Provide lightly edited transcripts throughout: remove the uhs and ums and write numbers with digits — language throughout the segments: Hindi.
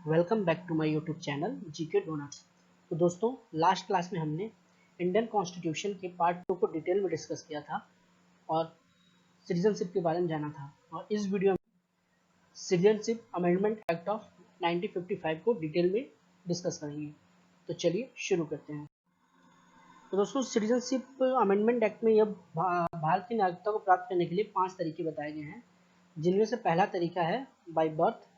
Welcome back to my YouTube channel GK donuts. तो दोस्तों, लास्ट क्लास में हमने इंडियन कॉन्स्टिट्यूशन के पार्ट 2 को डिटेल में डिस्कस किया था और सिटीजनशिप के बारे में जाना था। और इस वीडियो में सिटीजनशिप अमेंडमेंट एक्ट ऑफ 1955 को डिटेल में डिस्कस करेंगे। तो चलिए शुरू करते हैं। तो दोस्तों, सिटीजनशिप अमेंडमेंट एक्ट में यह भारत की नागरिकता को प्राप्त करने के लिए 5 तरीके बताए गए हैं, जिनमें से पहला तरीका है by birth,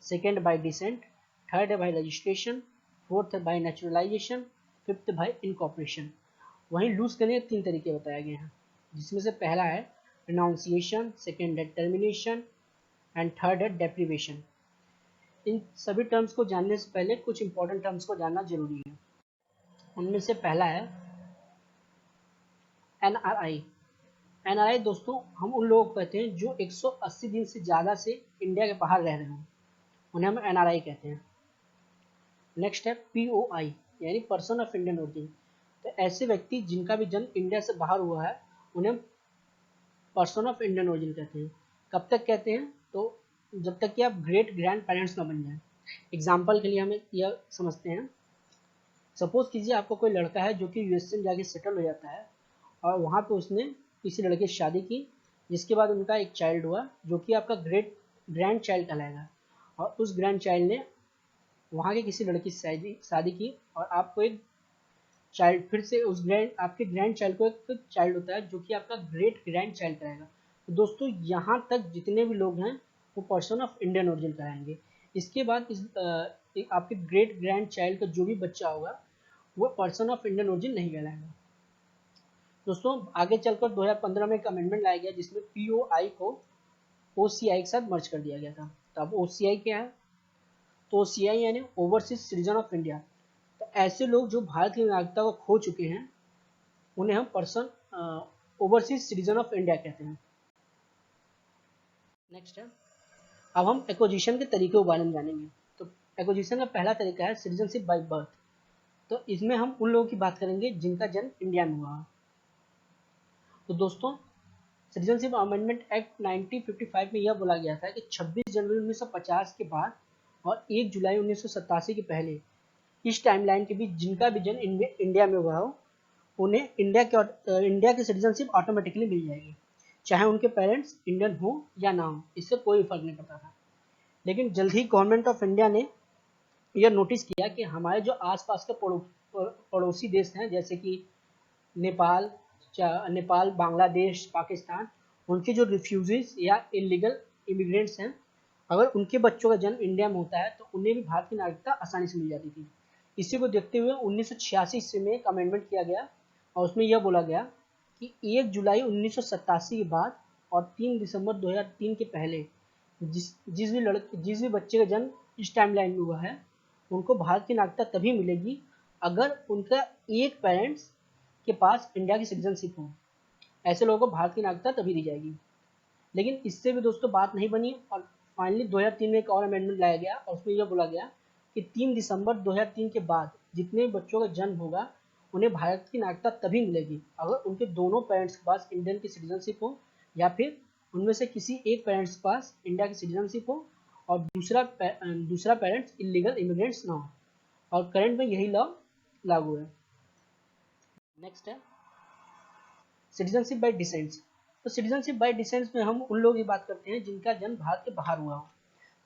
second by decent, third है बाय रजिस्ट्रेशन, फोर्थ है bye naturalisation, fifth bye incorporation. वहीं लूज करने के 3 तरीके बताए गए हैं, जिसमें से पहला है रिनाउंसिएशन, सेकेंड है टर्मिनेशन एंड थर्ड है डेप्रीवेशन। इन सभी टर्म्स को जानने से पहले कुछ इंपॉर्टेंट टर्म्स को जानना जरूरी है। उनमें से पहला है एनआरआई। एनआरआई दोस्तों, हम उन लोगों को कहते हैं जो 180 दिन से ज़्यादा से इंडिया के बाहर रह रहे हों, उन्हें हम एनआरआई कहते हैं। नेक्स्ट है पीओआई, यानी पर्सन ऑफ इंडियन ओरिजिन। तो ऐसे व्यक्ति जिनका भी जन्म इंडिया से बाहर हुआ है, उन्हें पर्सन ऑफ इंडियन ओरिजिन कहते हैं। कब तक कहते हैं? तो जब तक कि आप ग्रेट ग्रैंड पेरेंट्स ना बन जाए। एग्जाम्पल के लिए हमें यह समझते हैं, सपोज कीजिए आपको कोई लड़का है जो कि यूएसए में जाके सेटल हो जाता है और वहाँ पे उसने किसी लड़के से शादी की, जिसके बाद उनका एक चाइल्ड हुआ जो कि आपका ग्रेट ग्रैंड चाइल्ड कहलाएगा। और उस ग्रैंड चाइल्ड ने वहाँ के किसी लड़की से शादी की और आपको एक चाइल्ड, फिर से उस आपके ग्रैंड चाइल्ड को एक चाइल्ड होता है जो कि आपका ग्रेट ग्रैंड चाइल्ड कराएगा। तो दोस्तों, यहाँ तक जितने भी लोग हैं वो पर्सन ऑफ इंडियन ओरिजिन कराएंगे। इसके बाद आपके ग्रेट ग्रैंड चाइल्ड का जो भी बच्चा होगा वो पर्सन ऑफ इंडियन ओरिजिन नहीं कहलाएगा। दोस्तों, आगे चलकर 2015 में एक अमेंडमेंट लाया गया जिसमें पीओआई को ओसीआई के साथ मर्ज कर दिया गया था। तो अब ओसीआई क्या है? तो ओसीआई यानी ओवरसीज सिटीजन ऑफ इंडिया। तो ऐसे लोग जो भारत की नागरिकता को खो चुके हैं, उन्हें हम person overseas citizen of India कहते हैं। नेक्स्ट है, अब हम एक्विजिशन के तरीके के बारे में जानेंगे। तो एक्विजिशन का पहला तरीका है सिटीजनशिप बाय बर्थ। तो इसमें हम उन लोगों की बात करेंगे जिनका जन्म इंडिया में हुआ। तो दोस्तों, सिटीजनशिप अमेंडमेंट एक्ट 1955 में यह बोला गया था कि 26 जनवरी 1950 के बाद और 1 जुलाई 1987 के पहले, इस टाइमलाइन के बीच जिनका भी जन्म इंडिया में हुआ हो, उन्हें इंडिया की सिटीजनशिप ऑटोमेटिकली मिल जाएगी, चाहे उनके पेरेंट्स इंडियन हो या ना हो, इससे कोई फर्क नहीं पड़ता था। लेकिन जल्द ही गवर्नमेंट ऑफ इंडिया ने यह नोटिस किया कि हमारे जो आसपास के पड़ोसी देश हैं, जैसे कि नेपाल, बांग्लादेश, पाकिस्तान, उनके जो रिफ्यूजीज या इलीगल इमिग्रेंट्स हैं, अगर उनके बच्चों का जन्म इंडिया में होता है तो उन्हें भी भारत की नागरिकता आसानी से मिल जाती थी। इसी को देखते हुए 1986 ईस्वी में एक अमेंडमेंट किया गया और उसमें यह बोला गया कि 1 जुलाई 1987 के बाद और 3 दिसंबर 2003 के पहले जिस भी बच्चे का जन्म इस टाइमलाइन में हुआ है, उनको भारत की नागरिकता तभी मिलेगी अगर उनका एक पेरेंट्स के पास इंडिया की सिटीजनशिप हो। ऐसे लोगों को भारत की नागरिकता तभी दी जाएगी। लेकिन इससे भी दोस्तों बात नहीं बनी और फाइनली 2003 में एक और अमेंडमेंट लाया गया और उसमें यह बोला गया कि 3 दिसंबर 2003 के बाद जितने भी बच्चों का जन्म होगा, उन्हें भारत की नागरिकता तभी मिलेगी अगर उनके दोनों पेरेंट्स के पास इंडियन की सिटीजनशिप हो, या फिर उनमें से किसी एक पेरेंट्स के पास इंडिया की सिटीजनशिप हो और दूसरा पेरेंट्स इलीगल इमिग्रेंट्स ना हो। और करंट में यही लॉ लागू है। नेक्स्ट है सिटीजनशिप बाय डिसेंट। तो सिटीजनशिप बाय डिसेंट में हम उन लोगों की बात करते हैं जिनका जन्म भारत के बाहर हुआ हो।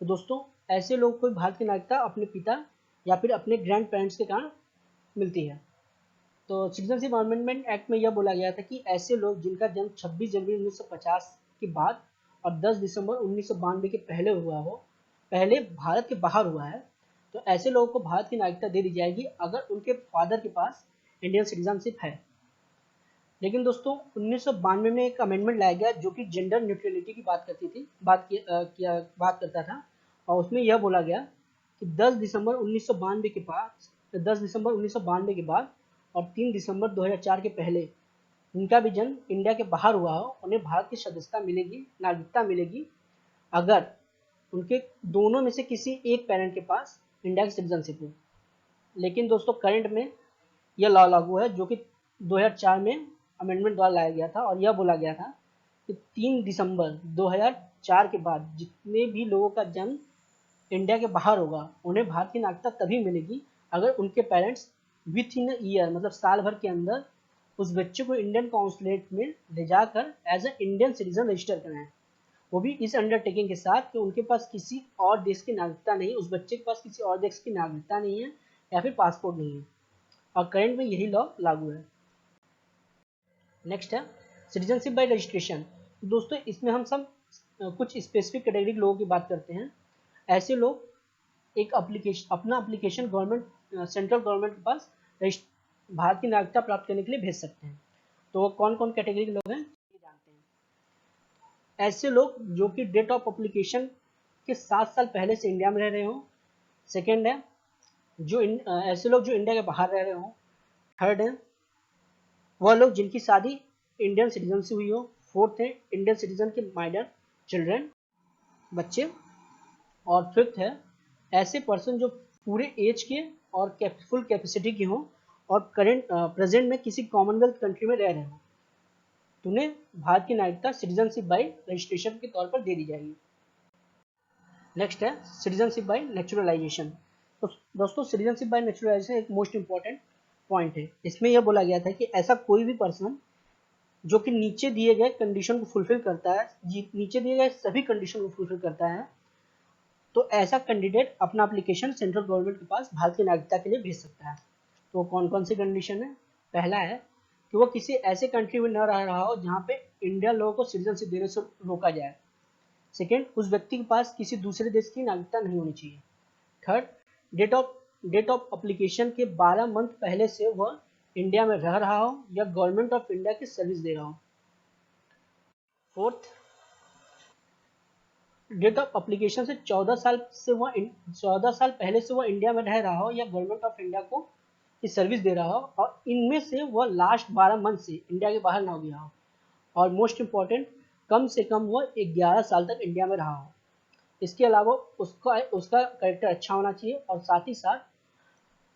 तो दोस्तों, ऐसे लोग को भारत की नागरिकता अपने पिता या फिर अपने ग्रैंड पेरेंट्स के कारण मिलती है। तो सिटीजनशिप अमेंडमेंट एक्ट में यह बोला गया था कि ऐसे लोग जिनका जन्म 26 जनवरी 1950 के बाद और 10 दिसंबर 1992 के पहले हुआ हो, पहले भारत के बाहर हुआ है, तो ऐसे लोगों को भारत की नागरिकता दे दी जाएगी अगर उनके फादर के पास इंडियन सिटीजनशिप है। लेकिन दोस्तों, 1992 में एक अमेंडमेंट लाया गया जो कि जेंडर न्यूट्रलिटी की बात करता था और उसमें यह बोला गया कि 10 दिसंबर 1992 के बाद और 3 दिसंबर 2004 के पहले उनका भी जन्म इंडिया के बाहर हुआ हो, उन्हें भारत की सदस्यता मिलेगी, नागरिकता मिलेगी अगर उनके दोनों में से किसी एक पेरेंट के पास इंडिया की सिटीजनशिप हो। लेकिन दोस्तों, करंट में यह लॉ लागू है जो कि 2004 में अमेंडमेंट द्वारा लाया गया था और यह बोला गया था कि 3 दिसंबर 2004 के बाद जितने भी लोगों का जन्म इंडिया के बाहर होगा, उन्हें भारत की नागरिकता तभी मिलेगी अगर उनके पेरेंट्स विथ इन ईयर, मतलब साल भर के अंदर, उस बच्चे को इंडियन कॉन्सुलेट में ले जाकर as a Indian citizen register कराएं। वो भी इस अंडरटेकिंग के साथ कि उनके पास किसी और देश की नागरिकता नहीं, उस बच्चे के पास किसी और देश की नागरिकता नहीं है या फिर पासपोर्ट नहीं है, और करंट में यही लॉ लागू है। नेक्स्ट है सिटीजनशिप बाय रजिस्ट्रेशन। दोस्तों इसमें हम सब कुछ स्पेसिफिक कैटेगरी के लोगों की बात करते हैं। ऐसे लोग एक अपना एप्लीकेशन गवर्नमेंट, सेंट्रल गवर्नमेंट के पास भारत की नागरिकता प्राप्त करने के लिए भेज सकते हैं। तो वो कौन कौन कैटेगरी के लोग हैं ये जानते हैं। ऐसे लोग जो कि डेट ऑफ एप्लीकेशन के 7 साल पहले से इंडिया में रह रहे हों। सेकेंड है ऐसे लोग जो इंडिया के बाहर रह रहे हों। थर्ड है वह लोग जिनकी शादी इंडियन सिटीजन से हुई हो। फोर्थ है इंडियन सिटीजन के माइनर चिल्ड्रन, बच्चे। और फिफ्थ है ऐसे पर्सन जो पूरे एज के और फुल कैपेसिटी के हों और करेंट प्रेजेंट में किसी कॉमनवेल्थ कंट्री में रह रहे हों, तो उन्हें भारत की नागरिकता सिटीजनशिप बाय रजिस्ट्रेशन के तौर पर दे दी जाएगी। नेक्स्ट है सिटीजनशिप बाय नेचुरलाइजेशन। तो दोस्तों सिटीजनशिप बाय नेचुरलाइजेशन एक मोस्ट इंपॉर्टेंट पॉइंट है। इसमें यह बोला गया था कि ऐसा कोई भी पर्सन जो कि नीचे दिए गए कंडीशन को फुलफिल करता है, नीचे दिए गए सभी कंडीशन को फुलफिल करता है, तो ऐसा कैंडिडेट अपना एप्लीकेशन सेंट्रल गवर्नमेंट के पास भारत की नागरिकता के लिए भेज सकता है। तो कौन कौन सी कंडीशन है? पहला है कि वो किसी ऐसे कंट्री में न रह रहा हो जहाँ पे इंडिया लोगों को सिटीजनशिप देने से रोका जाए। सेकेंड, उस व्यक्ति के पास किसी दूसरे देश की नागरिकता नहीं होनी चाहिए। थर्ड, डेट ऑफ एप्लीकेशन के 12 मंथ पहले से वह इंडिया में रह रहा हो या गवर्नमेंट ऑफ इंडिया की सर्विस दे रहा हो। फोर्थ, डेट ऑफ एप्लीकेशन से 14 साल पहले से वह इंडिया में रह रहा हो या गवर्नमेंट ऑफ इंडिया को की सर्विस दे रहा हो और इनमें से वह लास्ट 12 मंथ से इंडिया के बाहर ना हो गया हो। और मोस्ट इम्पॉर्टेंट, कम से कम वह 11 साल तक इंडिया में रहा हो। इसके अलावा उसका कैरेक्टर अच्छा होना चाहिए और साथ ही साथ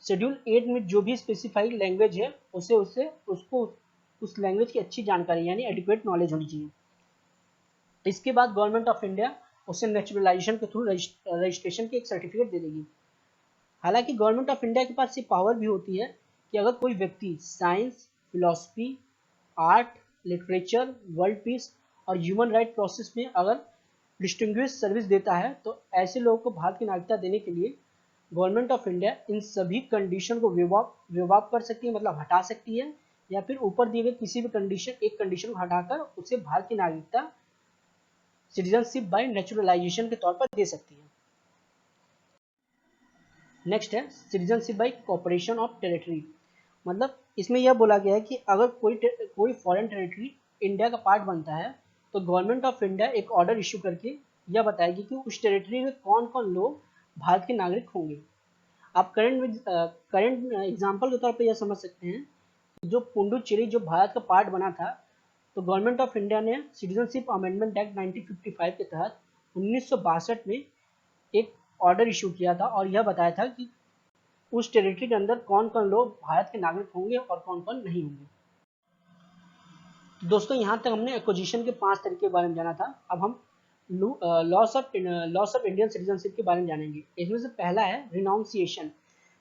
शेड्यूल 8 में जो भी स्पेसिफाइड लैंग्वेज है उसको उस लैंग्वेज की अच्छी जानकारी यानी एडिक्वेट नॉलेज होनी चाहिए। इसके बाद गवर्नमेंट ऑफ इंडिया उसे नेचुरलाइजेशन के थ्रू रजिस्ट्रेशन की एक सर्टिफिकेट दे देगी। हालांकि गवर्नमेंट ऑफ इंडिया के पास ये पावर भी होती है कि अगर कोई व्यक्ति science, philosophy, art, literature, world peace और ह्यूमन राइट प्रोसेस में अगर डिस्टिंग्विश सर्विस देता है तो ऐसे लोगों को भारत की नागरिकता देने के लिए गवर्नमेंट ऑफ इंडिया इन सभी कंडीशन को वेव ऑफ कर सकती है, मतलब हटा सकती है, या फिर ऊपर दिए गए किसी भी एक कंडीशन को हटाकर उसे भारत की नागरिकता सिटीजनशिप बाय नेचुरलाइजेशन के तौर पर दे सकती है। नेक्स्ट है citizenship by corporation of territory. मतलब इसमें यह बोला गया है कि अगर कोई फॉरेन टेरिटरी इंडिया का पार्ट बनता है तो गवर्नमेंट ऑफ इंडिया एक ऑर्डर इश्यू करके यह बताएगी कि उस टेरिटरी में कौन कौन लोग भारत के नागरिक होंगे। आप करंट एग्जाम्पल के तौर पर यह समझ सकते हैं, जो पुडुचेरी जो भारत का पार्ट बना था, तो गवर्नमेंट ऑफ इंडिया ने सिटीजनशिप अमेंडमेंट एक्ट 1955 के तहत 1962 में एक ऑर्डर इशू किया था और यह बताया था कि उस टेरिटरी के अंदर कौन कौन लोग भारत के नागरिक होंगे और कौन कौन नहीं होंगे। तो दोस्तों यहाँ तक हमने एक्विजिशन के 5 तरीके के बारे में जाना था। अब हम लॉस ऑफ इंडियन सिटीजनशिप के बारे में जानेंगे। इसमें से पहला है रिनाउंसिएशन।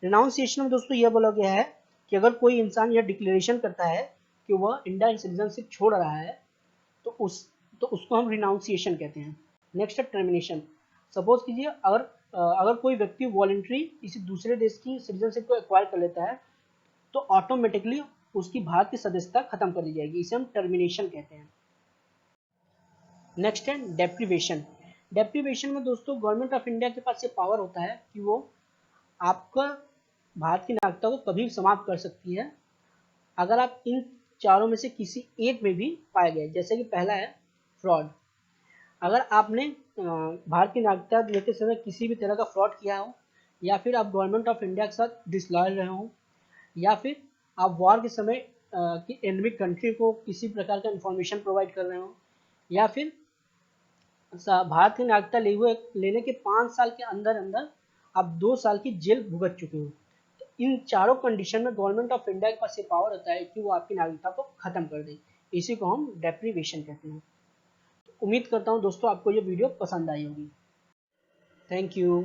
रिनाउंसिएशन में दोस्तों यह बोला गया है कि अगर कोई इंसान यह डिक्लेरेशन करता है कि वह इंडियन सिटीजनशिप छोड़ रहा है तो उसको हम रिनाउंसिएशन कहते हैं। नेक्स्ट है टर्मिनेशन। सपोज कीजिए अगर कोई व्यक्ति वॉलंटरी किसी दूसरे देश की सिटीजनशिप को एक्वायर कर लेता है तो ऑटोमेटिकली उसकी भारत की सदस्यता खत्म कर दी जाएगी, इसे हम टर्मिनेशन कहते हैं। नेक्स्ट है डेप्रीवेशन। डेप्रीवेशन में दोस्तों गवर्नमेंट ऑफ इंडिया के पास ये पावर होता है कि वो आपका भारत की नागरिकता को कभी समाप्त कर सकती है अगर आप इन चारों में से किसी एक में भी पाए गए। जैसे कि पहला है फ्रॉड। अगर आपने भारत की नागरिकता लेते समय किसी भी तरह का फ्रॉड किया हो, या फिर आप गवर्नमेंट ऑफ इंडिया के साथ डिसलॉयल रहे हो, या फिर आप वॉर के समय कि एनिमी कंट्री को किसी प्रकार का इंफॉर्मेशन प्रोवाइड कर रहे हो, या फिर भारत की नागरिकता लेने के 5 साल के अंदर अंदर आप 2 साल की जेल भुगत चुके हो, तो इन चारों कंडीशन में गवर्नमेंट ऑफ इंडिया के पास ये पावर होता है कि वो आपकी नागरिकता को खत्म कर दे। इसी को हम डेप्रीवेशन कहते हैं। तो उम्मीद करता हूँ दोस्तों आपको ये वीडियो पसंद आई होगी। Thank you.